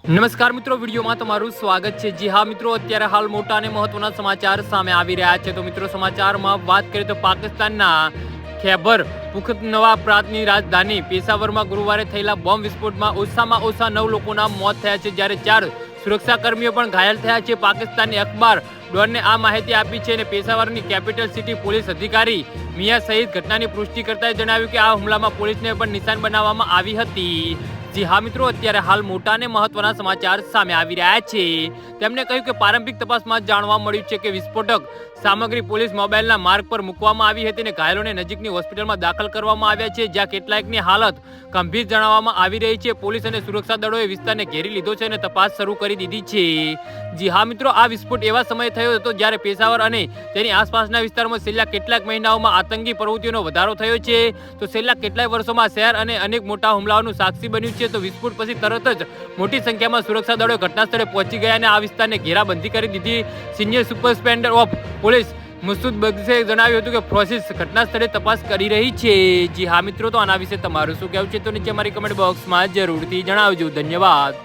નમસ્કાર મિત્રો, વિડીયોમાં તમારું સ્વાગત છે। જી હા મિત્રો, અત્યારે હાલ મોટા અને મહત્વના સમાચાર સામે આવી રહ્યા છે। તો મિત્રો, સમાચારમાં વાત કરીએ તો પાકિસ્તાનના ખૈબર પુખ્તનવા પ્રાંતની રાજધાની પેશાવરમાં ગુરુવારે થયેલા બોમ્બ વિસ્ફોટમાં ઓછામાં ઓછા 9 લોકોના મોત થયા છે, જ્યારે 4 સુરક્ષાકર્મીઓ પણ ઘાયલ થયા છે। પાકિસ્તાની અખબાર ડોનને આ માહિતી આપી છે અને પેશાવરની કેપિટલ સિટી પોલીસ અધિકારી મિયા સઈદ ઘટનાની પુષ્ટિ કરતા જણાવ્યું કે આ હુમલામાં પોલીસને પણ નિશાન બનાવવામાં આવી હતી। જી હા મિત્રો, અત્યારે હાલ મોટા અને મહત્વના સમાચાર સામે આવી રહ્યા છે। તેમણે કહ્યું કે પ્રારંભિક તપાસમાં જાણવા મળ્યું છે કે વિસ્ફોટક સામગ્રી પોલીસ મોબાઈલના માર્ગ પર મૂકવામાં આવી હતી અને ઘાયલોને નજીકની હોસ્પિટલમાં દાખલ કરવામાં આવ્યા છે, જ્યાં કેટલાકની હાલત ગંભીર જણાવવામાં આવી રહી છે। પોલીસ અને સુરક્ષા દળોએ વિસ્તારને ઘેરી લીધો છે અને તપાસ શરૂ કરી દીધી છે। જી હા મિત્રો, આ વિસ્ફોટ એવા સમયે થયો હતો જ્યારે પેશાવર અને તેની આસપાસના વિસ્તારોમાં છેલ્લા કેટલાક મહિનાઓમાં આતંકી પ્રવૃત્તિઓનો વધારો થયો છે। તો છેલ્લા કેટલાય વર્ષોમાં શહેર અને અનેક મોટા હુમલાઓનું સાક્ષી બન્યું છે। તો વિસ્ફોટ પછી તરત જ મોટી સંખ્યામાં સુરક્ષા દળો ઘટના સ્થળે પહોંચી ગયા અને આ વિસ્તારને ઘેરાબંધી કરી દીધી। સિનિયર સુપરિન્ટેન્ડન્ટ ઓફ પોલીસ મુસ્તુદ બગસે જણાવ્યું હતું કે પોલીસ ઘટના સ્થળે તપાસ કરી રહી છે। જી હા મિત્રો, તો આના વિશે તમારું શું કહેવું છે તો નીચે અમારી કમેન્ટ બોક્સમાં જરૂરથી જણાવજો। ધન્યવાદ।